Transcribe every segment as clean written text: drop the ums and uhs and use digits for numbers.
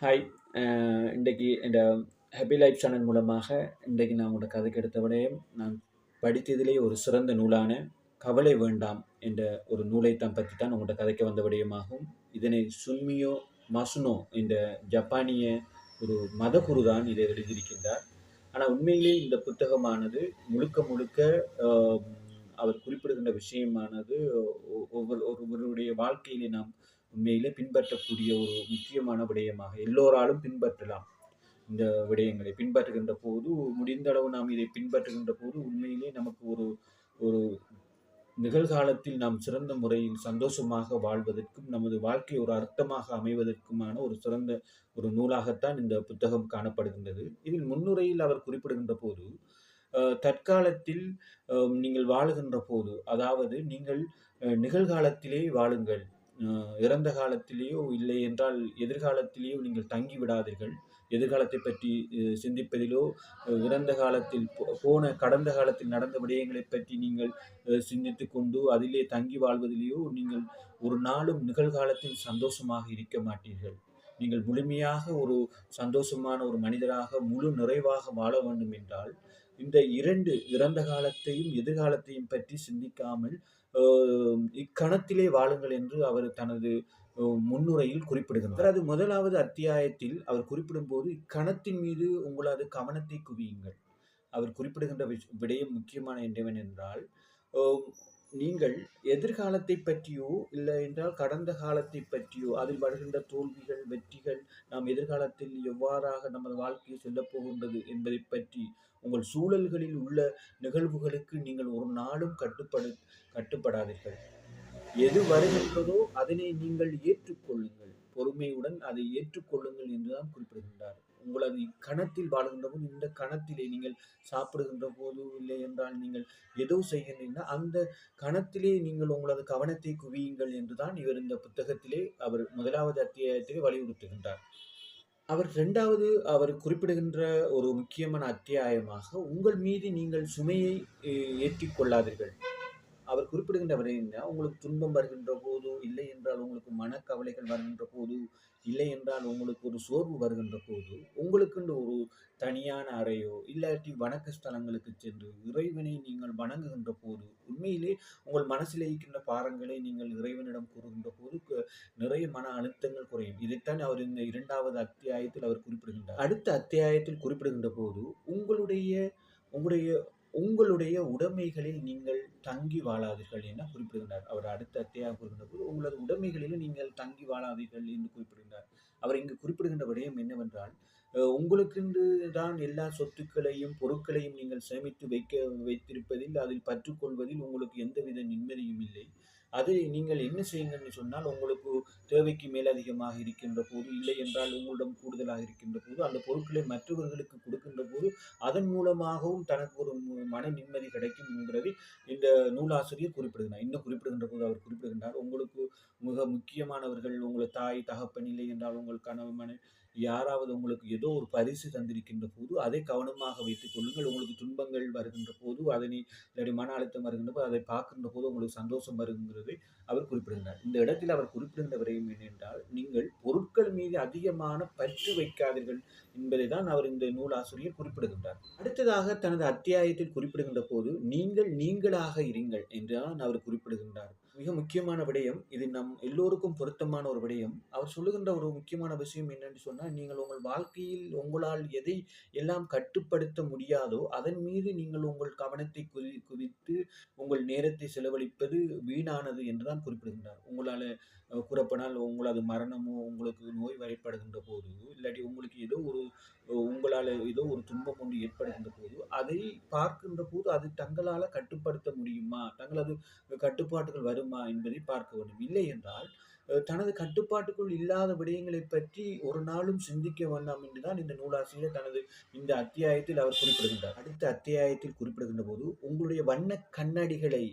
Hi. இன்றைக்கு இந்த happy life channel மூலமாக இன்றைக்கு நான் உங்களோட கதைக்கு எடுத்த விடயம், நான் படித்ததிலே ஒரு சிறந்த நூலான கவலை வேண்டாம் என்ற ஒரு நூலைத்தான் பற்றி தான் உங்களோட கதைக்கு வந்த விடயமாகும். இதனை சுன்மியோ மசுனோ என்ற ஜப்பானிய ஒரு மதகுரு தான் இதை எழுதியிருக்கின்றார். ஆனால் உண்மையிலே இந்த புத்தகமானது முழுக்க முழுக்க ஆஹ், அவர் குறிப்பிடுகின்ற விஷயமானது ஒருவருடைய வாழ்க்கையிலே நாம் உண்மையிலே பின்பற்றக்கூடிய ஒரு முக்கியமான விடயமாக எல்லோராலும் பின்பற்றலாம். இந்த விடயங்களை பின்பற்றுகின்ற போது, முடிந்த அளவு நாம் இதை பின்பற்றுகின்ற போது உண்மையிலே நமக்கு ஒரு ஒரு நிகழ்காலத்தில் நாம் சிறந்த முறையில் சந்தோஷமாக வாழ்வதற்கும், நமது வாழ்க்கை ஒரு அர்த்தமாக அமைவதற்குமான ஒரு சிறந்த ஒரு நூலாகத்தான் இந்த புத்தகம் காணப்படுகின்றது. இதில் முன்னுரையில் அவர் குறிப்பிடுகின்ற போது, தற்காலத்தில் நீங்கள் வாழுகின்ற போது, அதாவது நீங்கள் நிகழ்காலத்திலே வாழுங்கள். இறந்த காலத்திலேயோ இல்லை என்றால் எதிர்காலத்திலேயோ நீங்கள் தங்கி விடாதீர்கள். எதிர்காலத்தை பற்றி சிந்திப்பதிலோ, இறந்த காலத்தில் போன கடந்த காலத்தில் நடந்த விடயங்களைப் பற்றி நீங்கள் சிந்தித்துக் கொண்டு அதிலே தங்கி வாழ்வதிலேயோ நீங்கள் ஒரு நாளும் நிகழ்காலத்தில் சந்தோஷமாக இருக்க மாட்டீர்கள். நீங்கள் முழுமையாக ஒரு சந்தோஷமான ஒரு மனிதராக முழு நிறைவாக வாழ வேண்டும் என்றால், இந்த 2 இறந்த காலத்தையும், எதிர்காலத்தையும் பற்றி சிந்திக்காமல் இக்கணத்திலே வாழுங்கள் என்று அவர் தனது முன்னுரையில் குறிப்பிடுகின்றார். அது முதலாவது அத்தியாயத்தில் அவர் குறிப்பிடும்போது, இக்கணத்தின் மீது உங்களது கவனத்தை குவியுங்கள். அவர் குறிப்பிடுகின்ற விடயம் முக்கியமான என்னவென்றால், அஹ், நீங்கள் எதிர்காலத்தை பற்றியோ இல்லை என்றால் கடந்த காலத்தை பற்றியோ அதில் வருகின்ற தோல்விகள் வெற்றிகள் நாம் எதிர்காலத்தில் எவ்வாறாக நமது வாழ்க்கையை செல்லப் போகின்றது என்பதை பற்றி உங்கள் சூழல்களில் உள்ள நிகழ்வுகளுக்கு நீங்கள் ஒரு நாளும் கட்டுப்படாதீர்கள். எது வருகின்றதோ அதனை நீங்கள் ஏற்றுக்கொள்ளுங்கள். பொறுமையுடன் அதை ஏற்றுக்கொள்ளுங்கள் என்றுதான் குறிப்பிடுகின்றார். உங்களது இக்கணத்தில் வாழ்கின்ற போது, இந்த கணத்திலே நீங்கள் சாப்பிடுகின்ற போது, இல்லை என்றால் நீங்கள் ஏதோ செய்கின்றீங்கன்னா, அந்த கணத்திலே நீங்கள் உங்களது கவனத்தை குவியுங்கள் என்றுதான் இவர் இந்த புத்தகத்திலே அவர் முதலாவது அத்தியாயத்திலே வலியுறுத்துகின்றார். அவர் 2வது அவர் குறிப்பிடுகின்ற ஒரு முக்கியமான அத்தியாயமாக, உங்கள் மீது நீங்கள் சுமையை ஏற்றிக் கொள்ளாதீர்கள். அவர் குறிப்பிடுகின்ற விடயம் என்ன, உங்களுக்கு துன்பம் வருகின்ற போது, இல்லை என்றால் உங்களுக்கு மனக்கவலைகள் வருகின்ற போது, இல்லை என்றால் உங்களுக்கு ஒரு சோர்வு வருகின்ற போது, உங்களுக்கென்று ஒரு தனியான அறையோ, இல்லாட்டி வணக்க ஸ்தலங்களுக்கு சென்று இறைவனை நீங்கள் வணங்குகின்ற போது, உண்மையிலே உங்கள் மனசில் இருக்கின்ற பாரங்களை நீங்கள் இறைவனிடம் கூறுகின்ற போது நிறைய மன அழுத்தங்கள் குறையும். இதைத்தான் அவர் இந்த 2வது அத்தியாயத்தில் அவர் குறிப்பிடுகின்றார். அடுத்த அத்தியாயத்தில் குறிப்பிடுகின்ற போது, உங்களுடைய உங்களுடைய உங்களுடைய உடைமைகளில் நீங்கள் தங்கி வாழாதீர்கள் என குறிப்பிடுகின்றார். அவர் அடுத்த அத்தியாயம் குறிப்பிடுகின்ற போது, உங்களது உடைமைகளில் நீங்கள் தங்கி வாழாதீர்கள் என்று குறிப்பிடுகின்றார். அவர் இங்கு குறிப்பிடுகின்ற விடயம் என்னவென்றால், உங்களுக்கென்று தான் எல்லா சொத்துக்களையும் பொருட்களையும் நீங்கள் சேமித்து வைத்திருப்பதில், அதில் பற்றுக்கொள்வதில் உங்களுக்கு எந்தவித நிம்மதியும் இல்லை. அதை நீங்கள் என்ன செய்யுங்கள்னு சொன்னால், உங்களுக்கு தேவைக்கு மேலதிகமாக இருக்கின்ற போது, இல்லை என்றால் உங்களிடம் கூடுதலாக இருக்கின்ற போது, அந்த பொருட்களை மற்றவர்களுக்கு கொடுக்கின்ற போது, அதன் மூலமாகவும் தனக்கு ஒரு மன நிம்மதி கிடைக்கும் என்கிறதை இந்த நூலாசிரியர் குறிப்பிடுகிறார். இன்னும் குறிப்பிடுகின்ற போது அவர் குறிப்பிடுகின்றார், உங்களுக்கு மிக முக்கியமானவர்கள் உங்கள் தாய் தகப்பன், இல்லை என்றால் உங்கள் கணவன் யாராவது உங்களுக்கு ஏதோ ஒரு பரிசு தந்திருக்கின்ற போது அதை கவனமாக வைத்துக் கொள்ளுங்கள். உங்களுக்கு துன்பங்கள் வருகின்ற போது, அதனை இல்லாட்டி மன அழுத்தம் வருகின்ற போது அதை பார்க்கின்ற போது உங்களுக்கு சந்தோஷம் வருங்கிறதை அவர் குறிப்பிடுகிறார். இந்த இடத்தில் அவர் குறிப்பிடுகின்ற விடயம் என்னென்றால், நீங்கள் பொருட்கள் மீது அதிகமான பற்று வைக்காதீர்கள் என்பதை தான் அவர் இந்த நூலாசிரியர் குறிப்பிடுகின்றார். அடுத்ததாக தனது அத்தியாயத்தில் குறிப்பிடுகின்ற போது, நீங்கள் நீங்களாக இருங்கள் என்றுதான் அவர் குறிப்பிடுகின்றார். மிக முக்கியமான விடயம் இது, நம் எல்லோருக்கும் பொருத்தமான ஒரு விடயம். அவர் சொல்லுகின்ற ஒரு முக்கியமான விஷயம் என்னென்று சொன்னால், நீங்கள் உங்கள் வாழ்க்கையில் உங்களால் எதை எல்லாம் கட்டுப்படுத்த முடியாதோ அதன் மீது நீங்கள் உங்கள் கவனத்தை குவித்து உங்கள் நேரத்தை செலவழிப்பது வீணானது என்றுதான் குறிப்பிடுகின்றார். உங்களால் கூறப்போனால் உங்களது மரணமோ, உங்களுக்கு நோய் வாய்ப்படுகின்ற போது, இல்லாட்டி உங்களுக்கு ஏதோ ஒரு உங்களால் ஏதோ ஒரு துன்பம் ஒன்று ஏற்படுகின்ற போது, அதை பார்க்கின்ற போது அது தங்களால் கட்டுப்படுத்த முடியுமா, தங்களது கட்டுப்பாட்டுகள் வருமா என்பதை பார்க்க வேண்டும். இல்லை என்றால் தனது கட்டுப்பாட்டுக்குள் இல்லாத விடயங்களை பற்றி ஒரு நாளும் சிந்திக்க வேண்டாம் என்றுதான் இந்த நூலாசிரியர் தனது இந்த அத்தியாயத்தில் அவர் குறிப்பிடுகின்றார். அடுத்த அத்தியாயத்தில் குறிப்பிடுகின்ற போது, உங்களுடைய வண்ண கண்ணாடிகளை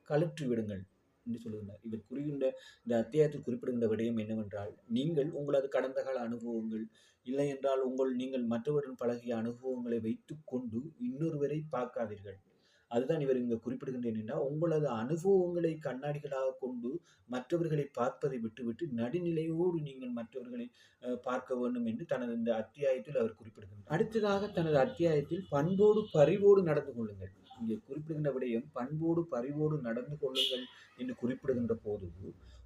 கழற்றி விடுங்கள் என்று சொல்லுகின்றார். இவர் கூறுகின்ற இந்த அத்தியாயத்தில் குறிப்பிடுகின்ற விடயம் என்னவென்றால், நீங்கள் உங்களது கடந்த கால அனுபவங்கள், இல்லை என்றால் நீங்கள் மற்றவருடன் பழகிய அனுபவங்களை வைத்துக் கொண்டு இன்னொருவரை பார்க்காதீர்கள். அதுதான் இவர் இங்கு குறிப்பிடுகின்றேன் என்றால், உங்களது அனுபவங்களை கண்ணாடிகளாக கொண்டு மற்றவர்களை பார்ப்பதை விட்டுவிட்டு நடுநிலையோடு நீங்கள் மற்றவர்களை பார்க்க வேண்டும் என்று தனது இந்த அத்தியாயத்தில் அவர் குறிப்பிடுகின்றார். அடுத்ததாக தனது அத்தியாயத்தில் பண்போடு பரிவோடு நடந்து கொள்ளுங்கள். இங்கே குறிப்பிடுகின்ற விடயம் பண்போடு பரிவோடு நடந்து கொள்ளுங்கள் என்று குறிப்பிடுகின்ற போது,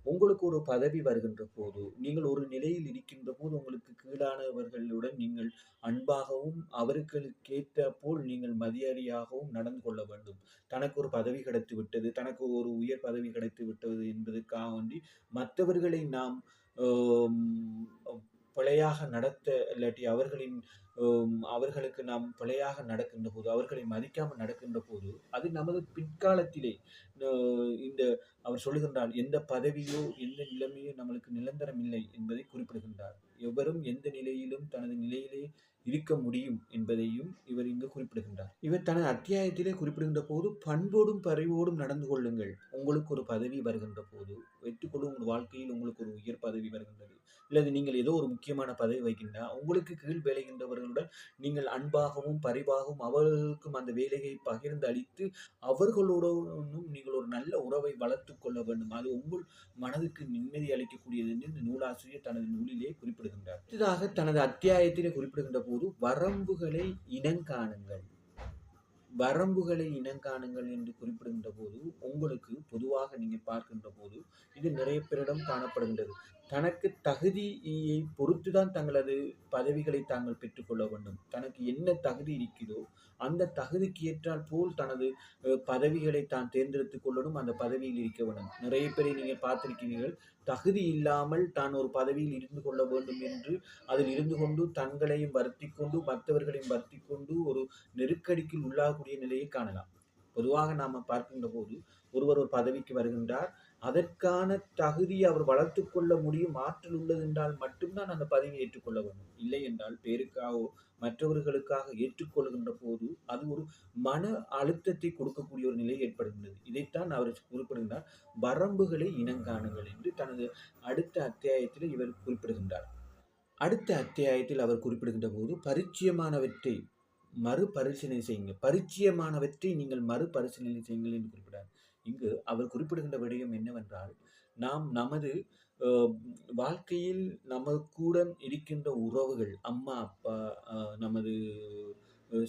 உங்களுக்கு ஒரு பதவி வருகின்ற போது, நீங்கள் ஒரு நிலையில் இருக்கின்ற போது உங்களுக்கு கீழானவர்களுடன் நீங்கள் அன்பாகவும் அவர்களுக்கேற்றாற்போல் நீங்கள் மரியாதையாகவும் நடந்து கொள்ள வேண்டும். தனக்கு ஒரு பதவி கிடைத்து விட்டது, தனக்கு ஒரு உயர் பதவி கிடைத்து விட்டது என்பதற்காக வேண்டி மற்றவர்களை நாம் பிழையாக நடத்த இல்லாட்டி அவர்களுக்கு நாம் பிழையாக நடக்கின்ற போது, அவர்களை மதிக்காமல் நடக்கின்ற போது, அது நமது பிற்காலத்திலே இந்த அவர் சொல்லுகின்றார், எந்த பதவியோ எந்த நிலைமையோ நம்மளுக்கு நிரந்தரம் இல்லை என்பதை குறிப்பிடுகின்றார். எவரும் எந்த நிலையிலும் தனது நிலையிலே இருக்க முடியும் என்பதையும் இவர் இங்கு குறிப்பிடுகின்றார். இவர் தனது அத்தியாயத்திலே குறிப்பிடுகின்ற போது பண்போடும் பரிவோடும் நடந்து கொள்ளுங்கள். உங்களுக்கு ஒரு பதவி வருகின்ற போது, வைத்துக்கொள்ளும் உங்கள் வாழ்க்கையில் உங்களுக்கு ஒரு உயர் பதவி வருகின்றது, இல்லது நீங்கள் ஏதோ ஒரு முக்கியமான பதவி வைக்கின்றா, உங்களுக்கு கீழ் வேலைகின்றவர்களுடன் நீங்கள் அன்பாகவும் பரிவாகவும் அவர்களுக்கும் அந்த வேலையை பகிர்ந்து அளித்து அவர்களோடும் நீங்கள் ஒரு நல்ல உறவை வளர்த்து கொள்ள வேண்டும். அது உங்கள் மனதுக்கு நிம்மதி அளிக்கக்கூடியது என்று இந்த நூலாசிரியர் தனது நூலிலே குறிப்பிடுகின்றார். அடுத்ததாக தனது அத்தியாயத்திலே குறிப்பிடுகின்ற போது வரம்புகளை இனங்காணுங்கள். வரம்புகளை இனங்காணுங்கள் என்று குறிப்பிடுகின்ற போது, உங்களுக்கு பொதுவாக நீங்கள் பார்க்கின்ற போது இது நிறைய பேரிடம் காணப்படுகின்றது. தனக்கு தகுதியை பொறுத்துதான் தங்களது பதவிகளை தாங்கள் பெற்றுக்கொள்ள வேண்டும். தனக்கு என்ன தகுதி இருக்கிறதோ அந்த தகுதிக்கு ஏற்றால் போல் தனது பதவிகளை தான் தேர்ந்தெடுத்துக் கொள்ளணும், அந்த பதவியில் இருக்க வேண்டும். நிறைய பேரை நீங்கள் பார்த்திருக்கிறீர்கள், தகுதி இல்லாமல் தான் ஒரு பதவியில் இருந்து கொள்ள வேண்டும் என்று அதில் இருந்து கொண்டு தங்களையும் வருத்தி கொண்டு மற்றவர்களையும் வருத்தி கொண்டு ஒரு நெருக்கடிக்கு உள்ளாகக்கூடிய நிலையை காணலாம். பொதுவாக நாம் பார்க்கின்ற போது ஒருவர் ஒரு பதவிக்கு வருகின்றார், அதற்கான தகுதியை அவர் வளர்த்து கொள்ள முடியும், ஆற்றல் உள்ளது என்றால் மட்டும்தான் அந்த பதவியை ஏற்றுக்கொள்ள வேண்டும். இல்லை என்றால் பேருக்காகவோ மற்றவர்களுக்காக ஏற்றுக்கொள்கின்ற போது அது ஒரு மன அழுத்தத்தை கொடுக்கக்கூடிய ஒரு நிலை ஏற்படுகின்றது. இதைத்தான் அவர் குறிப்பிடுகின்றார், வரம்புகளை இனங்காணுங்கள் என்று தனது அடுத்த அத்தியாயத்தில் இவர் குறிப்பிடுகின்றார். அடுத்த அத்தியாயத்தில் அவர் குறிப்பிடுகின்ற போது பரிச்சயமானவற்றை மறுபரிசீலனை செய்யுங்கள். பரிச்சயமானவற்றை நீங்கள் மறுபரிசீலனை செய்யுங்கள் என்று குறிப்பிட்டார். இங்கு அவர் குறிப்பிடுகின்ற விடயம் என்னவென்றால், நாம் நமது வாழ்க்கையில் நமக்குடன் இருக்கின்ற உறவுகள், அம்மா அப்பா, நமது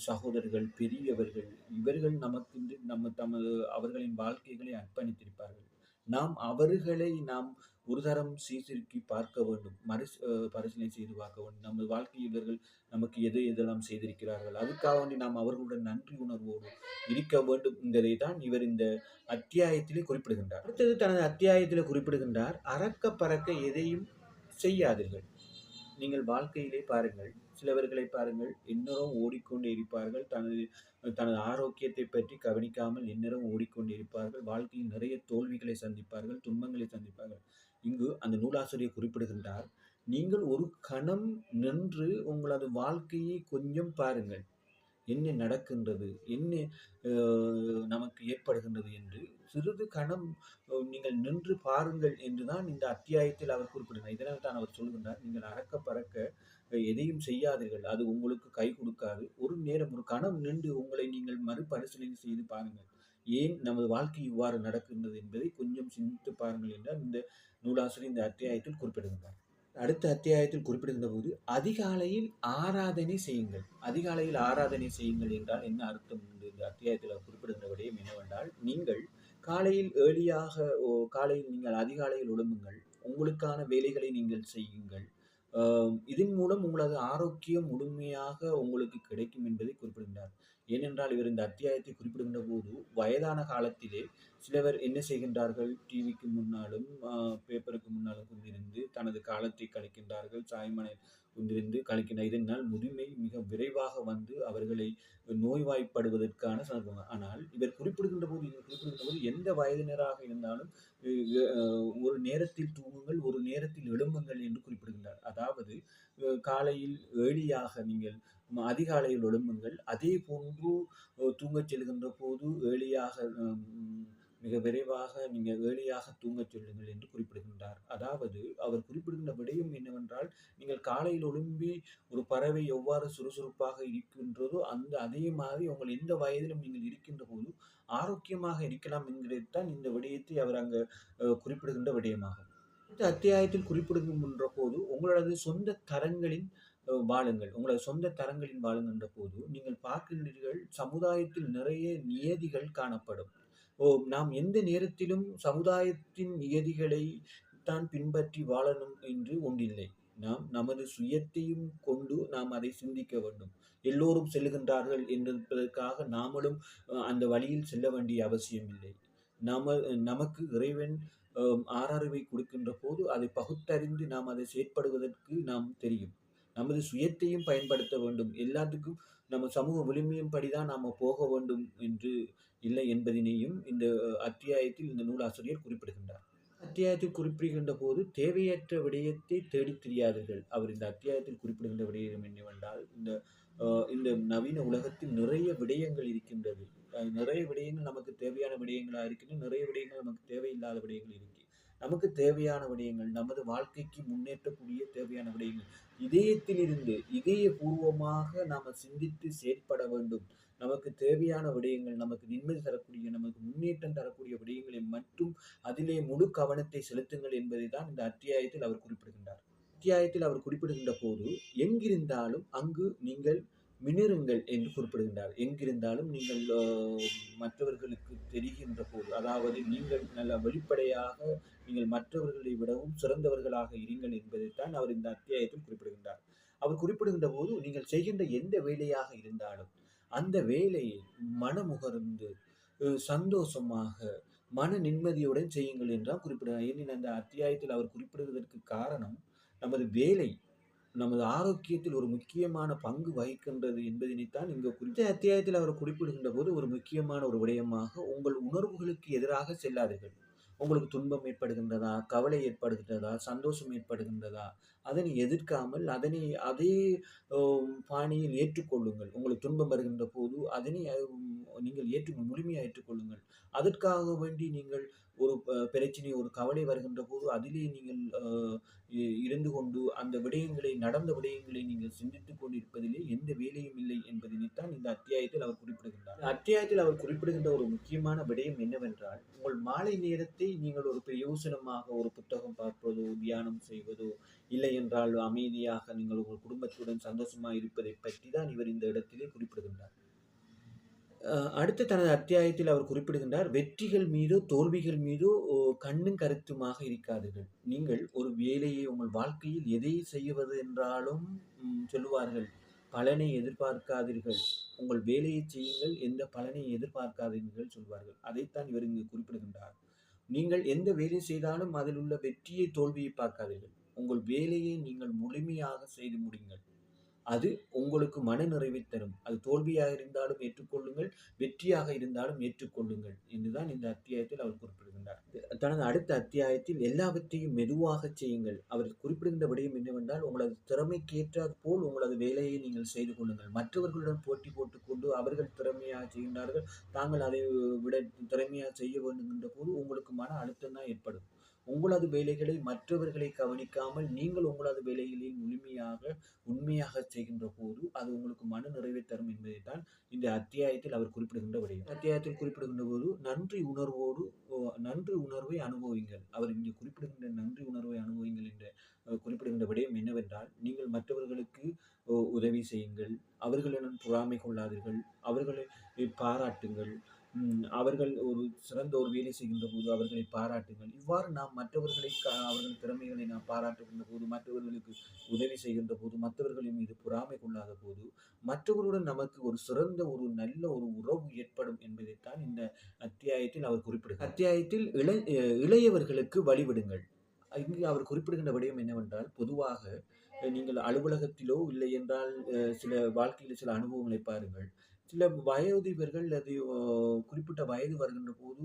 சகோதரர்கள், பெரியவர்கள், இவர்கள் நமக்கென்று அவர்களின் வாழ்க்கைகளை அர்ப்பணித்திருப்பார்கள். நாம் அவர்களை ஒரு தரம் சீர்தூக்கி பார்க்க வேண்டும், பரிசீலனை செய்து பார்க்க வேண்டும். நமது வாழ்க்கையில் இவர்கள் நமக்கு எதெல்லாம் செய்திருக்கிறார்கள், அதுக்காக வேண்டி நாம் அவர்களுடன் நன்றி உணர்வோடு இருக்க வேண்டும் என்பதை தான் இவர் இந்த அத்தியாயத்திலே குறிப்பிடுகின்றார். அடுத்தது தனது அத்தியாயத்திலே குறிப்பிடுகின்றார், அறக்க பறக்க எதையும் செய்யாதீர்கள். நீங்கள் வாழ்க்கையிலே பாருங்கள், சிலவர்களை பாருங்கள், எந்நேரம் ஓடிக்கொண்டே இருப்பார்கள், தனது ஆரோக்கியத்தை பற்றி கவனிக்காமல் எந்நேரம் ஓடிக்கொண்டே இருப்பார்கள், வாழ்க்கையில் நிறைய தோல்விகளை சந்திப்பார்கள், துன்பங்களை சந்திப்பார்கள். இங்கு அந்த நூலாசிரியர் குறிப்பிடுகின்றார், நீங்கள் ஒரு கணம் நின்று உங்களது வாழ்க்கையை கொஞ்சம் பாருங்கள், என்ன நடக்கின்றது, என்ன நமக்கு ஏற்படுகின்றது என்று சிறிது கணம் நீங்கள் நின்று பாருங்கள் என்றுதான் இந்த அத்தியாயத்தில் அவர் குறிப்பிடுகிறார். இதனால் தான் அவர் சொல்கின்றார், நீங்கள் அறக்க பறக்க எதையும் செய்யாதீர்கள், அது உங்களுக்கு கை கொடுக்காது. ஒரு நேரம் ஒரு கணம் நின்று உங்களை நீங்கள் மறுபரிசீலனை செய்து பாருங்கள், ஏன் நமது வாழ்க்கை இவ்வாறு நடக்கின்றது என்பதை கொஞ்சம் சிந்தித்து பாருங்கள் என்றால் இந்த நூலாசிரியர் இந்த அத்தியாயத்தில் குறிப்பிடுகின்றார். அடுத்த அத்தியாயத்தில் குறிப்பிடுகின்ற போது அதிகாலையில் ஆராதனை செய்யுங்கள். அதிகாலையில் ஆராதனை செய்யுங்கள் என்றால் என்ன அர்த்தம்? இந்த அத்தியாயத்தில் குறிப்பிடுகின்ற விடயம் என்னவென்றால், நீங்கள் காலையில் காலையில் நீங்கள் அதிகாலையில் எழும்புங்கள், உங்களுக்கான வேலைகளை நீங்கள் செய்யுங்கள். இதன் மூலம் உங்களது ஆரோக்கியம் முழுமையாக உங்களுக்கு கிடைக்கும் என்பதை குறிப்பிடுகின்றார். ஏனென்றால் இவர் இந்த அத்தியாயத்தை குறிப்பிடுகின்ற போது வயதான காலத்திலே சிலவர் என்ன செய்கின்றார்கள், டிவிக்கு முன்னாலும் பேப்பருக்கு முன்னாலும் கொண்டிருந்து தனது காலத்தை கழிக்கின்றார்கள், சாய்மனை கொண்டிருந்து கழிக்கின்ற. இதனால் முதுமை மிக விரைவாக வந்து அவர்களை நோய்வாய்ப்படுவதற்கான சந்தர்ப்பம். ஆனால் இவர் குறிப்பிடுகின்ற போது எந்த வயதினராக இருந்தாலும் ஒரு நேரத்தில் தூங்குங்கள், ஒரு நேரத்தில் எழும்புங்கள் என்று குறிப்பிடுகின்றார். அதாவது காலையில் ஏர்லியாக நீங்கள் அதிகாலையில் எழும்புங்கள், அதே போன்று தூங்கச் செல்கின்ற போது ஏர்லியாக மிக விரைவாக நீங்கள் ஏர்லியாக தூங்கச் சொல்லுங்கள் என்று குறிப்பிடுகின்றார். அதாவது அவர் குறிப்பிடுகின்ற விடயம் என்னவென்றால், நீங்கள் காலையில் எழும்பி ஒரு பறவை எவ்வாறு சுறுசுறுப்பாக இருக்கின்றதோ, அதே மாதிரி உங்கள் எந்த வயதிலும் நீங்கள் இருக்கின்ற போது ஆரோக்கியமாக இருக்கலாம் என்கிறதுதான் இந்த விடயத்தை அவர் அங்கு குறிப்பிடுகின்ற விடயமாகும். இந்த அத்தியாயத்தில் குறிப்பிடுகின்ற போது உங்களது சொந்த தரங்களின் வாழுங்கள். உங்களது சொந்த தரங்களில் வாழுகின்ற போது நீங்கள் பார்க்கின்றீர்கள் சமுதாயத்தில் நிறைய நியதிகள் காணப்படும். நாம் எந்த நேரத்திலும் சமுதாயத்தின் நியதிகளை தான் பின்பற்றி வாழணும் என்று ஒன்றில்லை. நாம் நமது சுயத்தையும் கொண்டு நாம் அதை சிந்திக்க வேண்டும். எல்லோரும் செல்லுகின்றார்கள் என்பதற்காக நாமளும் அந்த வழியில் செல்ல வேண்டிய அவசியம் இல்லை. நமக்கு இறைவன் ஆறறிவை கொடுக்கின்ற போது அதை பகுத்தறிந்து நாம் அதை செயற்படுவதற்கு நாம் தெரியும். நமது சுயத்தையும் பயன்படுத்த வேண்டும். எல்லாத்துக்கும் நம்ம சமூக விழுமியம்படிதான் நாம போக வேண்டும் என்று இல்லை என்பதனையும் இந்த அத்தியாயத்தில் இந்த நூலாசிரியர் குறிப்பிடுகின்றார். அத்தியாயத்தில் குறிப்பிடுகின்ற போது தேவையற்ற விடயத்தை தேடித் திரியாதீர்கள். அவர் இந்த அத்தியாயத்தில் குறிப்பிடுகின்ற விடயம் என்னவென்றால், இந்த நவீன உலகத்தில் நிறைய விடயங்கள் இருக்கின்றது. நிறைய விடயங்கள் நமக்கு தேவையான விடயங்களாக இருக்கின்றன. நிறைய விடயங்கள் நமக்கு தேவையில்லாத விடயங்கள் இருக்கு. நமக்கு தேவையான விடயங்கள், நமது வாழ்க்கைக்கு முன்னேற்றக்கூடிய தேவையான விடயங்கள், இதயத்திலிருந்து இதயபூர்வமாக நாம சிந்தித்து செயற்பட வேண்டும். நமக்கு தேவையான விடயங்கள், நமக்கு நிம்மதி தரக்கூடிய, நமக்கு முன்னேற்றம் தரக்கூடிய விடயங்களை மட்டும் அதிலே முழு கவனத்தை செலுத்துங்கள் என்பதை தான் இந்த அத்தியாயத்தில் அவர் குறிப்பிடுகின்றார். அத்தியாயத்தில் அவர் குறிப்பிடுகின்ற போது, எங்கிருந்தாலும் அங்கு நீங்கள் மிளிருங்கள் என்று குறிப்பிடுகின்றார். எங்கிருந்தாலும் நீங்கள் மற்றவர்களுக்கு தெரிகின்ற போது, அதாவது நீங்கள் நல்ல வெளிப்படையாக நீங்கள் மற்றவர்களை விடவும் சிறந்தவர்களாக இருங்கள் என்பதைத்தான் அவர் இந்த அத்தியாயத்தில் குறிப்பிடுகின்றார். அவர் குறிப்பிடுகின்ற போது, நீங்கள் செய்கின்ற எந்த வேலையாக இருந்தாலும் அந்த வேலையை மனமுகர்ந்து சந்தோஷமாக மன நிம்மதியுடன் செய்யுங்கள் என்றால் குறிப்பிடுகிறார். ஏனெனில் அந்த அத்தியாயத்தில் அவர் குறிப்பிடுவதற்கு காரணம், நமது வேலை நமது ஆரோக்கியத்தில் ஒரு முக்கியமான பங்கு வகிக்கின்றது என்பதனைத்தான் இங்கு குறித்த அத்தியாயத்தில் அவர் குறிப்பிடுகின்ற போது ஒரு முக்கியமான ஒரு விடயமாக, உங்கள் உணர்வுகளுக்கு எதிராக செல்லாதீர்கள். உங்களுக்கு துன்பம் ஏற்படுகின்றதா, கவலை ஏற்படுகின்றதா, சந்தோஷம் ஏற்படுகின்றதா, அதனை எதிர்க்காமல் அதே பாணியில் ஏற்றுக்கொள்ளுங்கள். உங்களுக்கு துன்பம் வருகின்ற போது அதனை நீங்கள் முழுமையாக ஏற்றுக்கொள்ளுங்கள். அதற்காக வேண்டி நீங்கள் ஒரு பிரச்சனை, ஒரு கவலை வருகின்ற போது அதிலே நீங்கள் இருந்து கொண்டு அந்த நடந்த விடயங்களை நீங்கள் சிந்தித்துக் கொண்டிருப்பதிலே எந்த வேலையும் இல்லை என்பதனைத்தான் இந்த அத்தியாயத்தில் அவர் குறிப்பிடுகின்றார். அத்தியாயத்தில் அவர் குறிப்பிடுகின்ற ஒரு முக்கியமான விடயம் என்னவென்றால், உங்கள் மாலை நேரத்தை நீங்கள் ஒரு பிரயோசனமாக ஒரு புத்தகம் பார்ப்பதோ, தியானம் செய்வதோ, இல்லை என்றால் அமைதியாக நீங்கள் உங்கள் குடும்பத்துடன் சந்தோஷமாக இருப்பதை பற்றி தான் இவர் இந்த இடத்திலே குறிப்பிடுகின்றார். அடுத்து தனது அத்தியாயத்தில் அவர் குறிப்பிடுகின்றார், வெற்றிகள் மீதோ தோல்விகள் மீதோ கண்ணும் கருத்துமாக இருக்காதீர்கள். நீங்கள் ஒரு வேலையை உங்கள் வாழ்க்கையில் எதை செய்வது என்றாலும் சொல்லுவார்கள், பலனை எதிர்பார்க்காதீர்கள். உங்கள் வேலையை செய்யுங்கள், எந்த பலனை எதிர்பார்க்காதீர்கள் சொல்வார்கள். அதைத்தான் இவர் இங்கு குறிப்பிடுகின்றார். நீங்கள் எந்த வேலை செய்தாலும் அதில் உள்ள வெற்றியை தோல்வியை பார்க்காதீர்கள். உங்கள் வேலையை நீங்கள் முழுமையாக செய்து முடியுங்கள். அது உங்களுக்கு மன நிறைவை தரும். அது தோல்வியாக இருந்தாலும் ஏற்றுக்கொள்ளுங்கள், வெற்றியாக இருந்தாலும் ஏற்றுக்கொள்ளுங்கள் என்றுதான் இந்த அத்தியாயத்தில் அவர் குறிப்பிடுகின்றார். தனது அடுத்த அத்தியாயத்தில் எல்லாவற்றையும் மெதுவாக செய்யுங்கள். அவர் குறிப்பிடுகின்ற விடயம் என்னவென்றால், உங்களது திறமைக்கேற்றாற் போல் உங்களது வேலையை நீங்கள் செய்து கொள்ளுங்கள். மற்றவர்களுடன் போட்டி போட்டுக்கொண்டு அவர்கள் திறமையாக செய்கின்றார்கள், தாங்கள் அதை விட திறமையாக செய்ய வேண்டும் என்ற போது உங்களுக்கு மன அழுத்தம் தான் ஏற்படும். உங்களது வேலைகளை மற்றவர்களை கவனிக்காமல் நீங்கள் உங்களது வேலைகளில் உண்மையாக செய்கின்ற போது அது உங்களுக்கு மன நிறைவை தரும் என்பதைத்தான் இந்த அத்தியாயத்தில் அவர் குறிப்பிடுகின்ற விடயம். அத்தியாயத்தில் குறிப்பிடுகின்ற போது நன்றி உணர்வை அனுபவிங்கள். அவர் இங்கே குறிப்பிடுகின்ற நன்றி உணர்வை அனுபவிங்கள் என்ற குறிப்பிடுகின்ற விடயம் என்னவென்றால், நீங்கள் மற்றவர்களுக்கு உதவி செய்யுங்கள், அவர்களிடம் பொறாமை கொள்ளாதீர்கள், அவர்களை பாராட்டுங்கள், அவர்கள் ஒரு சிறந்த ஒரு வேலை செய்கின்ற போது அவர்களை பாராட்டுங்கள். இவ்வாறு நாம் அவர்கள் திறமைகளை நாம் பாராட்டுகின்ற போது, மற்றவர்களுக்கு உதவி செய்கின்ற போது, மற்றவர்களின் மீது பொறாமை கொள்ளாத போது, மற்றவர்களுடன் நமக்கு ஒரு சிறந்த ஒரு நல்ல ஒரு உறவு ஏற்படும் என்பதைத்தான் இந்த அத்தியாயத்தில் அவர் குறிப்பிடுகிறார். அத்தியாயத்தில் இளையவர்களுக்கு வழிவிடுங்கள். இங்கு அவர் குறிப்பிடுகின்ற விடயம் என்னவென்றால், பொதுவாக நீங்கள் அலுவலகத்திலோ இல்லை என்றால் சில வாழ்க்கையில் சில அனுபவங்களை பாருங்கள். சில வயோதிபர்கள் அது குறிப்பிட்ட வயது வருகின்ற போது,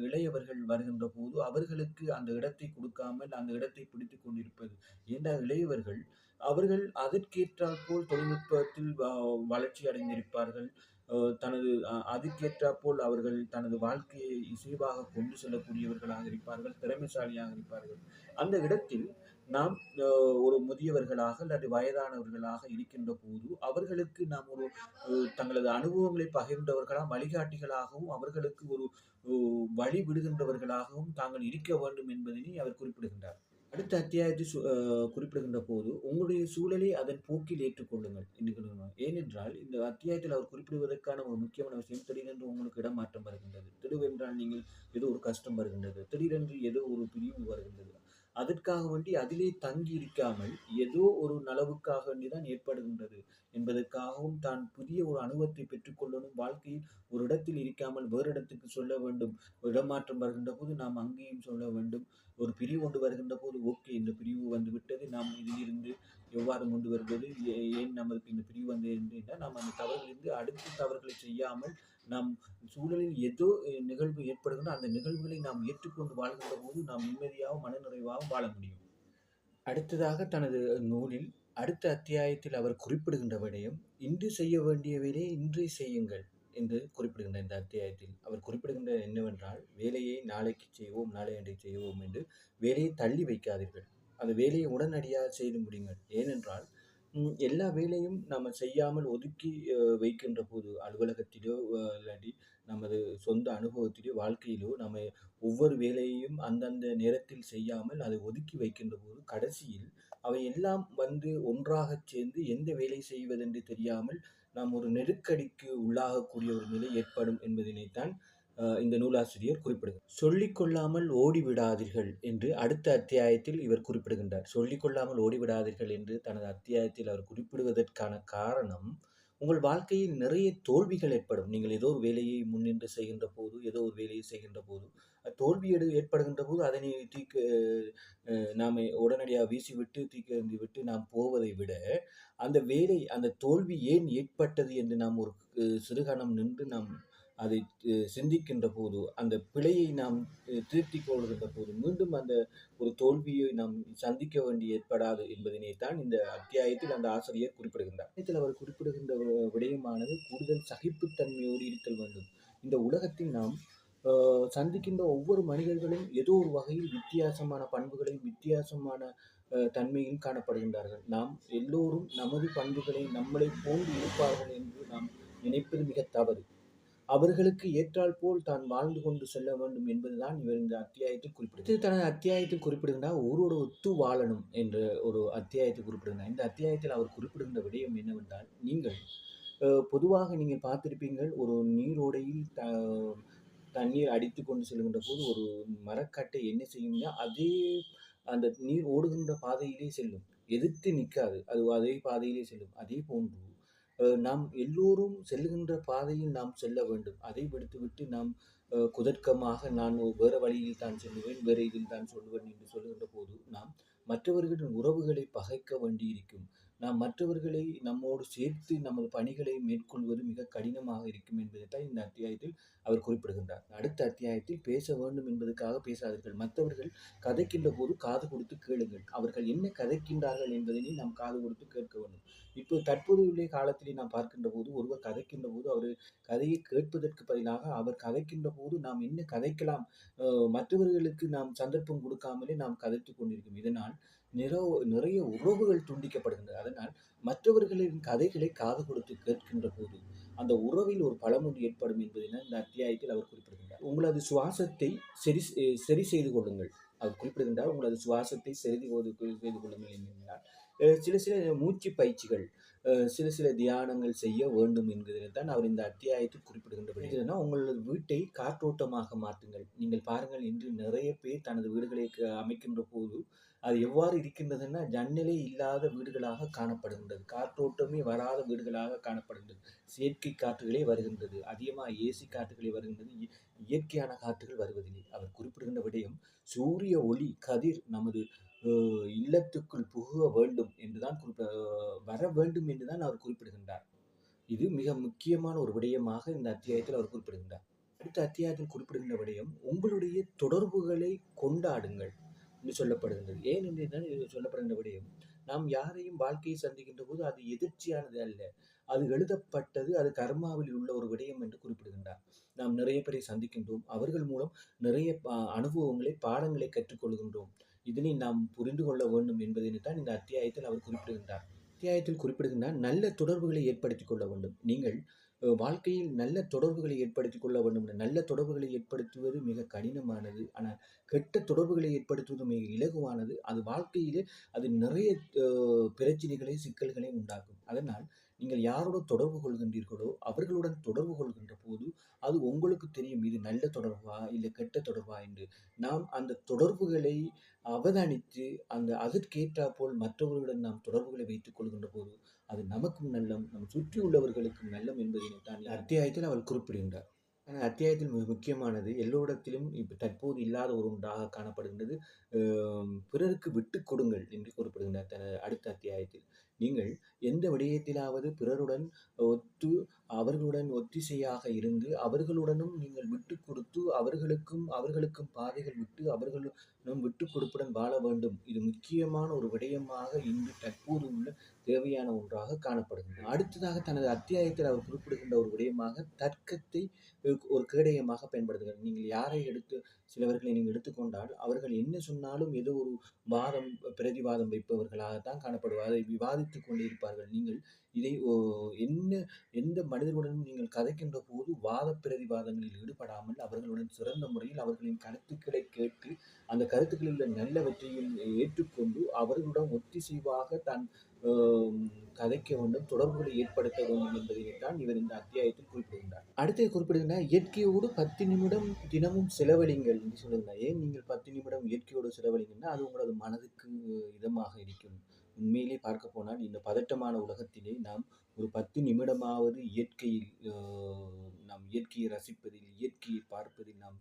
இளையவர்கள் வருகின்ற போது அவர்களுக்கு அந்த இடத்தை கொடுக்காமல் அந்த இடத்தை பிடித்துக் கொண்டிருப்பது. ஏனென்றால் இளையவர்கள் அவர்கள் அதற்கேற்றாற்போல் தொழில்நுட்பத்தில் வளர்ச்சி அடைந்திருப்பார்கள். தனது அதுக்கேற்றாற்போல் அவர்கள் தனது வாழ்க்கையை இசைவாக கொண்டு செல்லக்கூடியவர்களாக இருப்பார்கள், திறமைசாலியாக இருப்பார்கள். அந்த இடத்தில் நாம் ஒரு முதியவர்களாக அல்லது வயதானவர்களாக இருக்கின்ற போது, அவர்களுக்கு நாம் ஒரு தங்களது அனுபவங்களை பகிர்ந்தவர்களா வழிகாட்டிகளாகவும், அவர்களுக்கு ஒரு வழி விடுகின்றவர்களாகவும் தாங்கள் இருக்க வேண்டும் என்பதனை அவர் குறிப்பிடுகின்றார். அடுத்த அத்தியாயத்தை குறிப்பிடுகின்ற போது, உங்களுடைய சூழலை அதன் போக்கில் ஏற்றுக்கொள்ளுங்கள் என்று கூறுகிறார். ஏனென்றால், இந்த அத்தியாயத்தில் அவர் குறிப்பிடுவதற்கான ஒரு முக்கியமான விஷயம், திடீரென்று உங்களுக்கு இடமாற்றம் வருகின்றது. திடீரென்றால் நீங்கள் ஏதோ ஒரு கஷ்டம் வருகின்றது. திடீரென்று ஏதோ ஒரு பிரிவு வருகின்றது. அதற்காக வேண்டி அதிலே தங்கி இருக்காமல், ஏதோ ஒரு நலவுக்காக வேண்டிதான் ஏற்படுகின்றது என்பதற்காகவும், தான் புதிய ஒரு அனுபவத்தை பெற்றுக்கொள்ளணும், வாழ்க்கையில் ஒரு இடத்தில் இருக்காமல் வேறு இடத்துக்கு சொல்ல வேண்டும். இடமாற்றம் வருகின்ற போது நாம் அங்கேயும் சொல்ல வேண்டும். ஒரு பிரிவு ஒன்று வருகின்ற போது, ஓகே, இந்த பிரிவு வந்துவிட்டது, நாம் இதிலிருந்து எவ்வாறு கொண்டு வருவது, ஏன் நமக்கு இந்த பிரிவு வந்தது என்றால், நாம் அந்த தவறுகளிலிருந்து அடுத்த தவறுகளை செய்யாமல், நாம் சூழலில் ஏதோ நிகழ்வு ஏற்படுகின்ற அந்த நிகழ்வுகளை நாம் ஏற்றுக்கொண்டு வாழ்கின்ற போது நாம் நிம்மதியாகவும் மனநிறைவாகவும் வாழ முடியும். அடுத்ததாக தனது நூலில் அடுத்த அத்தியாயத்தில் அவர் குறிப்பிடுகின்ற விடயம், இன்று செய்ய வேண்டிய வேலையை இன்றே செய்யுங்கள் என்று குறிப்பிடுகின்ற இந்த அத்தியாயத்தில் அவர் குறிப்பிடுகின்ற என்னவென்றால், வேலையை நாளைக்கு செய்வோம், நாளையன்றைக்கு செய்வோம் என்று வேலையை தள்ளி வைக்காதீர்கள். அந்த வேலையை உடனடியாக செய்து முடியுங்கள். ஏனென்றால் எல்லா வேலையும் நம்ம செய்யாமல் ஒதுக்கி வைக்கின்ற போது, அலுவலகத்திலோ இல்லாட்டி நமது சொந்த அனுபவத்திலோ வாழ்க்கையிலோ நம்ம ஒவ்வொரு வேலையையும் அந்தந்த நேரத்தில் செய்யாமல் அதை ஒதுக்கி வைக்கின்ற போது, கடைசியில் அவை எல்லாம் வந்து ஒன்றாகச் சேர்ந்து எந்த வேலை செய்வதென்று தெரியாமல் நாம் ஒரு நெருக்கடிக்கு உள்ளாகக்கூடிய ஒரு நிலை ஏற்படும் என்பதனைத்தான் இந்த நூலாசிரியர் குறிப்பிடுகிறார். சொல்லிக் கொள்ளாமல் ஓடிவிடாதீர்கள் என்று அடுத்த அத்தியாயத்தில் இவர் குறிப்பிடுகின்றார். சொல்லிக் கொள்ளாமல் ஓடிவிடாதீர்கள் என்று தனது அத்தியாயத்தில் அவர் குறிப்பிடுவதற்கான காரணம், உங்கள் வாழ்க்கையில் நிறைய தோல்விகள் ஏற்படும். நீங்கள் ஏதோ ஒரு வேலையை முன்னின்று செய்கின்ற போது, ஏதோ ஒரு வேலையை செய்கின்ற போது, தோல்வி ஏற்படுகின்ற போது அதனை நாம உடனடியாக வீசிவிட்டு தூக்கி எறிந்துவிட்டு நாம் போவதை விட, அந்த வேலை அந்த தோல்வி ஏன் ஏற்பட்டது என்று நாம் ஒரு சிறுகணம் நின்று நாம் அதை சிந்திக்கின்ற போது, அந்த பிழையை நாம் திருத்திக் கொள்கின்ற போது, மீண்டும் அந்த ஒரு தோல்வியை நாம் சந்திக்க வேண்டி ஏற்படாது என்பதனைத்தான் இந்த அத்தியாயத்தில் அந்த ஆசிரியர் குறிப்பிடுகின்றார். இதில் அவர் குறிப்பிடுகின்ற விடயமானது கூடுதல் சகிப்புத்தன்மையோடு இருத்தல் வேண்டும். இந்த உலகத்தில் நாம் சந்திக்கின்ற ஒவ்வொரு மனிதர்களும் ஏதோ ஒரு வகையில் வித்தியாசமான பண்புகளையும் வித்தியாசமான தன்மையும் காணப்படுகின்றார்கள். நாம் எல்லோரும் நமது பண்புகளை நம்மளை போன்று இருப்பார்கள் என்று நாம் நினைப்பது மிக தவறு. அவர்களுக்கு ஏற்றால் போல் தான் வாழ்ந்து கொண்டு செல்ல வேண்டும் என்பதுதான் இவர் இந்த அத்தியாயத்தில் குறிப்பிடுகிறார். தனது அத்தியாயத்தில் குறிப்பிடுகின்றார், ஊரோடு ஒத்து வாழணும் என்ற ஒரு அத்தியாயத்தை குறிப்பிடுகின்றார். இந்த அத்தியாயத்தில் அவர் குறிப்பிடுகின்ற விடயம் என்னவென்றால், நீங்கள் பொதுவாக நீங்கள் பார்த்திருப்பீங்கள், ஒரு நீரோடையில் தண்ணீர் அடித்து கொண்டு செல்கின்ற போது ஒரு மரக்கட்டை என்ன செய்யும்னா, அதே அந்த நீர் ஓடுகின்ற பாதையிலே செல்லும், எதிர்த்து நிற்காது, அது அதே பாதையிலே செல்லும். அதே போன்று நாம் எல்லோரும் செல்லுகின்ற பாதையில் நாம் செல்ல வேண்டும். அதை விடுத்துவிட்டு நாம் குதர்க்கமாக நான் வேறு வழியில் தான் செல்லுவேன், வேறு இதில் தான் சொல்லுவேன் என்று சொல்லுகின்ற போது, நாம் மற்றவர்களின் உறவுகளை பகைக்க வேண்டியிருக்கும். நாம் மற்றவர்களை நம்மோடு சேர்த்து நமது பணிகளை மேற்கொள்வது மிக கடினமாக இருக்கும் என்பதைத்தான் இந்த அத்தியாயத்தில் அவர் குறிப்பிடுகின்றார். அடுத்த அத்தியாயத்தில் பேச வேண்டும் என்பதற்காக பேசாதீர்கள். மற்றவர்கள் கதைக்கின்ற போது காது கொடுத்து கேளுங்கள். அவர்கள் என்ன கதைக்கின்றார்கள் என்பதனை நாம் காது கொடுத்து கேட்க வேண்டும். இப்போ தற்போது உள்ள காலத்திலே நாம் பார்க்கின்ற போது, ஒருவர் கதைக்கின்ற போது அவர் கதையை கேட்பதற்கு பதிலாக அவர் கதைக்கின்ற போது நாம் என்ன கதைக்கலாம், மற்றவர்களுக்கு நாம் சந்தர்ப்பம் கொடுக்காமலே நாம் கதைத்துக் கொண்டிருக்கிறோம். இதனால் நிறைய உறவுகள் துண்டிக்கப்படுகின்றன. அதனால் மற்றவர்களின் கதைகளை காது கொடுத்து கேட்கின்ற போது அந்த உறவில் ஒரு பலம் ஒன்று ஏற்படும் என்பதனை இந்த அத்தியாயத்தில் அவர் குறிப்பிடுகின்றார். உங்களது சுவாசத்தை சரி செய்து கொள்ளுங்கள். அவர் குறிப்பிடுகின்றார், உங்களது சுவாசத்தை செய்து கொள்ளுங்கள் என்கிறார். சில சில மூச்சு பயிற்சிகள், சில சில தியானங்கள் செய்ய வேண்டும் என்கிறதை தான் அவர் இந்த அத்தியாயத்தில் குறிப்பிடுகின்றபடி, இதுனா உங்களது வீட்டை காற்றோட்டமாக மாற்றுங்கள். நீங்கள் பாருங்கள், இன்று நிறைய பேர் தனது வீடுகளை அமைக்கின்ற போது அது எவ்வாறு இருக்கின்றதுன்னா, ஜன்னலே இல்லாத வீடுகளாக காணப்படுகின்றது, காற்றோட்டமே வராத வீடுகளாக காணப்படுகின்றது, செயற்கை காற்றுகளே வருகின்றது, அதிகமாக ஏசி காற்றுகளே வருகின்றது, இயற்கையான காற்றுகள் வருவதில்லை. அவர் குறிப்பிடுகின்ற விடயம், சூரிய ஒளி கதிர் நமது இல்லத்துக்குள் புக வேண்டும் என்றுதான் வர வேண்டும் என்றுதான் அவர் குறிப்பிடுகின்றார். இது மிக முக்கியமான ஒரு விடயமாக இந்த அத்தியாயத்தில் அவர் குறிப்பிடுகின்றார். அடுத்த அத்தியாயத்தில் குறிப்பிடுகின்ற விடயம், உங்களுடைய தொடர்புகளை கொண்டாடுங்கள் என்று சொல்லப்படுகின்றது. ஏன் என்று சொல்லப்படுகின்ற விடயம், நாம் யாரையும் வாழ்க்கையை சந்திக்கின்ற போது அது எதிர்ச்சியானது அல்ல. அது எழுதப்பட்டது, அது கர்மாவில் உள்ள ஒரு விடயம் என்று குறிப்பிடுகின்றார். நாம் நிறைய பேரை சந்திக்கின்றோம். அவர்கள் மூலம் நிறைய அனுபவங்களை, பாடங்களை கற்றுக்கொள்கின்றோம். இதனை நாம் புரிந்து கொள்ள வேண்டும் என்பதனைத்தான் இந்த அத்தியாயத்தில் அவர் குறிப்பிடுகின்றார். அத்தியாயத்தில் குறிப்பிடுகின்றார், நல்ல தொடர்புகளை ஏற்படுத்திக் கொள்ள வேண்டும். நீங்கள் வாழ்க்கையில் நல்ல தொடர்புகளை ஏற்படுத்திக் கொள்ள வேண்டும். நல்ல தொடர்புகளை ஏற்படுத்துவது மிக கடினமானது. ஆனால் கெட்ட தொடர்புகளை ஏற்படுத்துவது மிக இலகுவானது. அது வாழ்க்கையிலே அது நிறைய பிரச்சனைகளை, சிக்கல்களை உண்டாக்கும். அதனால் நீங்கள் யாரோடு தொடர்பு கொள்கின்றீர்களோ அவர்களுடன் தொடர்பு கொள்கின்ற போது அது உங்களுக்கு தெரியும், இது நல்ல தொடர்பா இல்லை கெட்ட தொடர்பா என்று. நாம் அந்த தொடர்புகளை அவதானித்து அதற்கேற்றாற்போல் மற்றவர்களுடன் நாம் தொடர்புகளை வைத்துக் கொள்கின்ற போது அது நமக்கும் நல்லம், நம் சுற்றி உள்ளவர்களுக்கும் நல்லம் என்பதனை தான் அத்தியாயத்தில் அவர் குறிப்பிடுகின்றார். ஆனால் அத்தியாயத்தில் மிக முக்கியமானது, எல்லோரிடத்திலும் இப்போ தற்போது இல்லாத ஒரு ஒன்றாக காணப்படுகின்றது, பிறருக்கு விட்டு கொடுங்கள் என்று குறிப்பிடுகின்றார் அடுத்த அத்தியாயத்தில். நீங்கள் எந்த விடயத்திலாவது பிறருடன் ஒத்து அவர்களுடன் ஒத்திசையாக இருந்து அவர்களுடனும் நீங்கள் விட்டு கொடுத்து அவர்களுக்கும் பாதைகள் விட்டு அவர்களும் விட்டு கொடுப்புடன் வாழ வேண்டும். இது முக்கியமான ஒரு விடயமாக இன்று தற்போது உள்ள தேவையான ஒன்றாக காணப்படுகின்றது. அடுத்ததாக தனது அத்தியாயத்தில் அவர் குறிப்பிடுகின்ற ஒரு விடயமாக தர்க்கத்தை ஒரு கேடயமாக பயன்படுத்துகிறார். நீங்கள் யாரை சிலவர்களை நீங்கள் எடுத்துக்கொண்டால் அவர்கள் என்ன சொன்னாலும் ஏதோ ஒரு வாதம் பிரதிவாதம் வைப்பவர்களாகத்தான் காணப்படுவார். அதை விவாதித்துக் கொண்டே இருப்பார்கள். நீங்கள் இதை எந்த மனிதர்களுடனும் நீங்கள் கதைக்கின்ற போது வாத பிரதிவாதங்களில் ஈடுபடாமல் அவர்களுடன் சிறந்த முறையில் அவர்களின் கருத்துக்களை கேட்டு அந்த கருத்துக்களில் உள்ள நல்லவற்றையும் ஏற்றுக்கொண்டு அவர்களுடன் ஒத்திசைவாக தான் கதைக்க வேண்டும், தொடர்புகளை ஏற்படுத்த வேண்டும் என்பதைத்தான் இவர் இந்த அத்தியாயத்தில் குறிப்பிடுகின்றார். அடுத்து குறிப்பிடுகின்றார், இயற்கையோடு 10 நிமிடம் தினமும் செலவழிங்கள் என்று சொல்லுகிறார். ஏன் நீங்கள் 10 நிமிடம் இயற்கையோடு செலவழிங்கன்னா அது உங்களது மனதுக்கு இதமாக இருக்கும். உண்மையிலே பார்க்க போனால் இந்த பதட்டமான உலகத்திலே நாம் ஒரு 10 நிமிடமாவது நாம் இயற்கையை ரசிப்பதில், இயற்கையை பார்ப்பதில் நாம்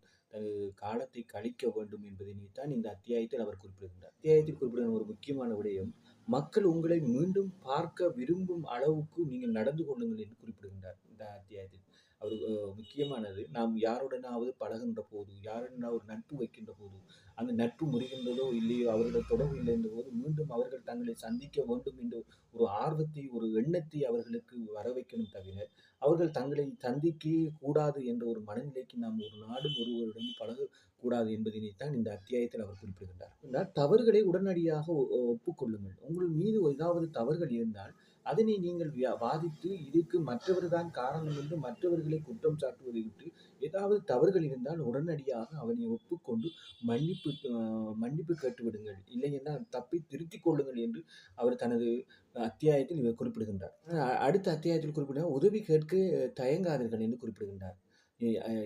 காலத்தை கழிக்க வேண்டும் என்பதனைத்தான் இந்த அத்தியாயத்தில் அவர் குறிப்பிடுகின்றார். அத்தியாயத்தில் குறிப்பிடுகிற ஒரு முக்கியமான விடயம், மக்கள் உங்களை மீண்டும் பார்க்க விரும்பும் அளவுக்கு நீங்கள் நடந்து கொள்ளுங்கள் என்று குறிப்பிடுகின்றார் இந்த அத்தியாயத்தில். அவர் முக்கியமானது, நாம் யாருடனாவது பழகின்ற போது, யாருடனாவது ஒரு நட்பு வைக்கின்ற போது அந்த நட்பு முறிகின்றதோ இல்லையோ, அவர்கள் தொடர்பு இல்லை என்ற போது மீண்டும் அவர்கள் தங்களை சந்திக்க வேண்டும் என்ற ஒரு ஆர்வத்தை, ஒரு எண்ணத்தை அவர்களுக்கு வர வைக்கணும் தவிர அவர்கள் தங்களை சந்திக்க கூடாது என்ற ஒரு மனநிலைக்கு நாம் ஒரு நாடும் ஒருவருடன் பழகக்கூடாது என்பதனைத்தான் இந்த அத்தியாயத்தில் அவர் குறிப்பிடுகின்றார். தவறுகளை உடனடியாக ஒப்புக்கொள்ளுங்கள். உங்கள் மீது ஏதாவது தவறுகள் இருந்தால் அதனை நீங்கள் வாதித்து இதுக்கு மற்றவர் தான் காரணம் என்று மற்றவர்களை குற்றம் சாட்டுவதை விட்டு, ஏதாவது தவறுகள் இருந்தால் உடனடியாக அவனை ஒப்புக்கொண்டு மன்னிப்பு கேட்டுவிடுங்கள், இல்லை என்றால் தப்பி திருத்திக் கொள்ளுங்கள் என்று அவர் தனது அத்தியாயத்தில் இவர் குறிப்பிடுகின்றார். அடுத்த அத்தியாயத்தில் குறிப்பிடுகிறார், உதவி கேட்க தயங்காதீர்கள் என்று குறிப்பிடுகின்றார்.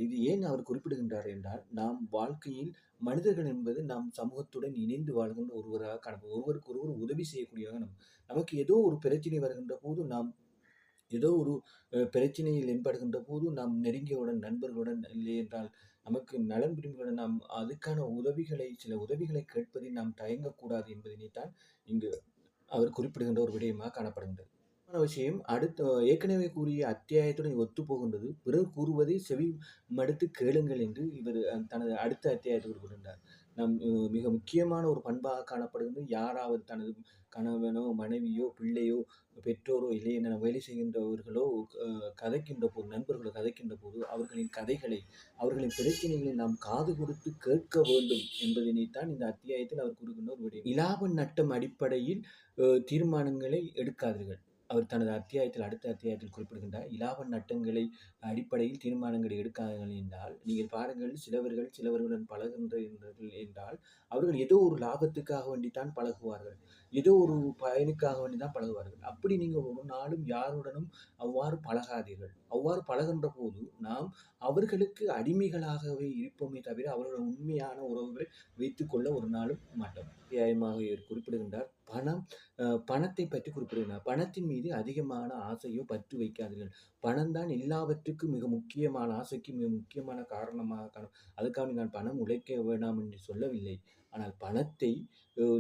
இது ஏன் அவர் குறிப்பிடுகின்றார் என்றால், நாம் வாழ்க்கையில் மனிதர்கள் என்பது நாம் சமூகத்துடன் இணைந்து வாழ்கின்ற ஒருவராக காணப்படும். ஒருவருக்கு ஒருவர் உதவி செய்யக்கூடியவராக நமக்கு ஏதோ ஒரு பிரச்சனை வருகின்ற போது, நாம் ஏதோ ஒரு பிரச்சனையில் ஏற்படுகின்ற போது நாம் நெருங்கியவுடன் நண்பர்களுடன் இல்லை என்றால் நமக்கு நலன் விரும்பியுடன் நாம் அதுக்கான சில உதவிகளை கேட்பதில் நாம் தயங்கக்கூடாது என்பதனைத்தான் இங்கு அவர் குறிப்பிடுகின்ற ஒரு விடயமாக காணப்படுகின்றது. விஷயம் ஏற்கனவே கூறிய அத்தியாயத்துடன் ஒத்து போகின்றது. பிறர் கூறுவதை செவி மடுத்து கேளுங்கள் என்று இவர் தனது அடுத்த அத்தியாயத்தில் குறிப்பிடுகின்றார். நம் மிக முக்கியமான ஒரு பண்பாக காணப்படுகின்றது, யாராவது தனது கணவனோ மனைவியோ பிள்ளையோ பெற்றோரோ இல்லை என வேலை செய்கின்றவர்களோ கதைக்கின்ற போது, நண்பர்களோ கதைக்கின்ற போது அவர்களின் கதைகளை, அவர்களின் பிரச்சனைகளை நாம் காது கொடுத்து கேட்க வேண்டும் என்பதனைத்தான் இந்த அத்தியாயத்தில் அவர் கூறுகின்ற ஒரு விடயம். இலாப நட்டம் அடிப்படையில் தீர்மானங்களை எடுக்காதீர்கள். அவர் தனது அடுத்த அத்தியாயத்தில் குறிப்பிடுகின்றார், இலாப நட்டங்களை அடிப்படையில் தீர்மானங்களை எடுக்காதீர்கள் என்றால், நீங்கள் பாருங்கள், சிலவர்களுடன் பழகுகின்றீர்கள் என்றால் அவர்கள் ஏதோ ஒரு லாபத்துக்காக வேண்டித்தான் பழகுவார்கள், ஏதோ ஒரு பயனுக்காக வேண்டிதான் பழகுவார்கள். அப்படி நீங்கள் ஒரு நாளும் யாருடனும் அவ்வாறு பழகாதீர்கள். அவ்வாறு பழகின்ற போது நாம் அவர்களுக்கு அடிமைகளாகவே இருப்போமே தவிர அவர்களுடன் உண்மையான உறவுகளை வைத்துக்கொள்ள ஒரு நாளும் மாட்டோம். அத்தியாயமாக இவர் குறிப்பிடுகின்றார், பணத்தை பற்றி குறிப்பிடுகிறார். பணத்தின் மீது அதிகமான ஆசையோ பற்று வைக்காதீர்கள். பணம்தான் எல்லாவற்றுக்கும் மிக முக்கியமான, ஆசைக்கு மிக முக்கியமான காரணமாக அதுக்காக நான் பணம் உழைக்க வேண்டாம் என்று சொல்லவில்லை. ஆனால் பணத்தை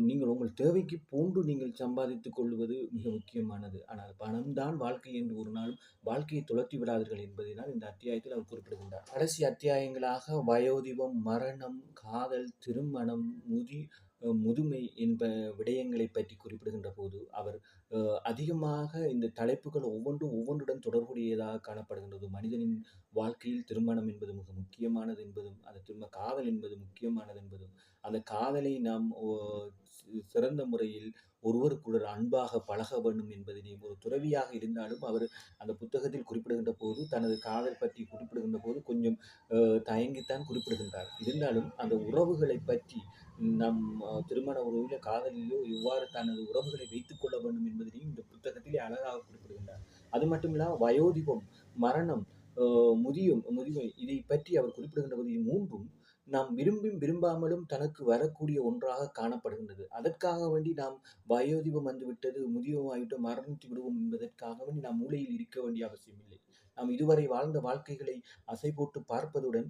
நீங்கள் உங்கள் தேவைக்கு போன்று நீங்கள் சம்பாதித்துக் கொள்வது மிக முக்கியமானது. ஆனால் பணம்தான் வாழ்க்கை என்று ஒரு நாளும் வாழ்க்கையை துளர்த்தி விடாதீர்கள் என்பதனால் இந்த அத்தியாயத்தில் அவர் குறிப்பிடுகின்றார். கடைசி அத்தியாயங்களாக வயோதிபம், மரணம், காதல், திருமணம், முதுமை என்ப விடயங்களைப் பற்றி குறிப்பிடுகின்ற போது, அவர் அதிகமாக இந்த தலைப்புகள் ஒவ்வொன்றுடன் தொடர்புடையதாக காணப்படுகின்றது. மனிதனின் வாழ்க்கையில் திருமணம் என்பது மிக முக்கியமானது என்பதும், அந்த காதல் என்பது முக்கியமானது என்பதும், அந்த காதலை நாம் சிறந்த முறையில் ஒருவருக்கொருவர் அன்பாக பழக வேண்டும் என்பதனையும், ஒரு துறவியாக இருந்தாலும் அவர் அந்த புத்தகத்தில் குறிப்பிடுகின்ற போது, தனது காதல் பற்றி குறிப்பிடுகின்ற போது கொஞ்சம் தயங்கித்தான் குறிப்பிடுகின்றார். இருந்தாலும் அந்த உறவுகளைப் பற்றி நம் திருமண உறவிலோ, காதலிலோ எவ்வாறு தனது உறவுகளை வைத்துக் கொள்ள வேண்டும் என்பதனையும் இந்த புத்தகத்திலே அழகாக குறிப்பிடுகின்றார். அது மட்டுமில்லாமல் வயோதிபம், மரணம், முதுமை இதைப் பற்றி அவர் குறிப்பிடுகின்ற போது, இது 3ம் நாம் விரும்பியும் விரும்பாமலும் தனக்கு வரக்கூடிய ஒன்றாக காணப்படுகின்றது. அதற்காக வேண்டி நாம் வயோதிபம் வந்துவிட்டது, முதியவமாகிவிட்டோம், மரணித்து விடுவோம் என்பதற்காக வேண்டி நாம் மூலையில் இருக்க வேண்டிய அவசியமில்லை. நாம் இதுவரை வாழ்ந்த வாழ்க்கைகளை அசை போட்டு பார்ப்பதுடன்,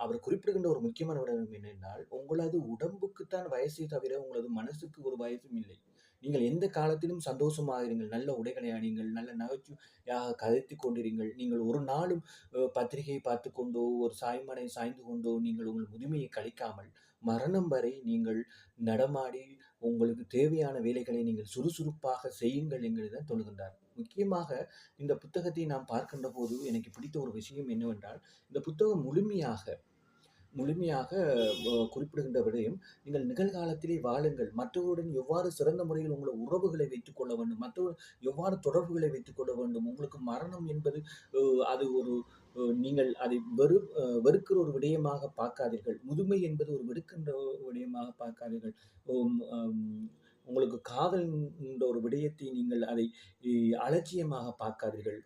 அவர் குறிப்பிடுகின்ற ஒரு முக்கியமான விடயம் என்னென்றால், உங்களது உடம்புக்குத்தான் வயசே தவிர உங்களது மனசுக்கு ஒரு வயசும் இல்லை. நீங்கள் எந்த காலத்திலும் சந்தோஷமாக இருங்கள். நல்ல உடைகளை அணியுங்கள். நல்ல நகைச்சுவையாக கதைத்துக் கொண்டிருங்கள். நீங்கள் ஒரு நாளும் பத்திரிகையை பார்த்துக் கொண்டோ, ஒரு சாய்மானை சாய்ந்து கொண்டோ நீங்கள் உங்கள் முதுமையை கழிக்காமல், மரணம் வரை நீங்கள் நடமாடி உங்களுக்கு தேவையான வேலைகளை நீங்கள் சுறுசுறுப்பாக செய்யுங்கள் என்கிறதுதான் சொல்கின்றார். முக்கியமாக இந்த புத்தகத்தை நாம் பார்க்கின்ற போது எனக்கு பிடித்த ஒரு விஷயம் என்னவென்றால், இந்த புத்தகம் முழுமையாக குறிப்பிடுகின்ற விடயம், நீங்கள் நிகழ்காலத்திலே வாழுங்கள். மற்றவருடன் எவ்வாறு சிறந்த முறையில் உங்கள் உறவுகளை வைத்துக் கொள்ள வேண்டும், மற்றவர் எவ்வாறு தொடர்புகளை வைத்துக் கொள்ள வேண்டும். உங்களுக்கு மரணம் என்பது அது ஒரு நீங்கள் அதை வெறுக்கிற ஒரு விடயமாக பார்க்காதீர்கள். முதுமை என்பது ஒரு வெறுக்கின்ற விடயமாக பார்க்காதீர்கள். உம் அம் உங்களுக்கு காதல் என்ற ஒரு விடயத்தை நீங்கள் அதை அலட்சியமாக பார்க்காதீர்கள்.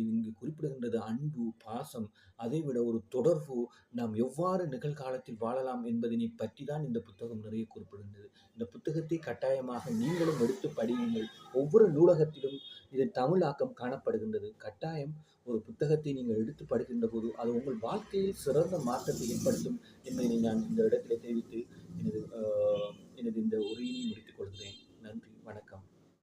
இங்கு குறிப்பிடுகின்றது அன்பு, பாசம், அதைவிட ஒரு தொடர்பு, நாம் எவ்வாறு நிகழ்காலத்தில் வாழலாம் என்பதனை பற்றி தான் இந்த புத்தகம் நிறைய குறிப்பிடுகின்றது. இந்த புத்தகத்தை கட்டாயமாக நீங்களும் எடுத்து படியுங்கள். ஒவ்வொரு நூலகத்திலும் இதன் தமிழாக்கம் காணப்படுகின்றது. கட்டாயம் ஒரு புத்தகத்தை நீங்கள் எடுத்து படிக்கின்ற போது அது உங்கள் வாழ்க்கையில் சிறந்த மாற்றத்தை ஏற்படுத்தும் என்பதனை நான் இந்த இடத்திலே தெரிவித்து எனது இந்த உரையினை முடித்துக் கொள்கிறேன். நன்றி, வணக்கம்.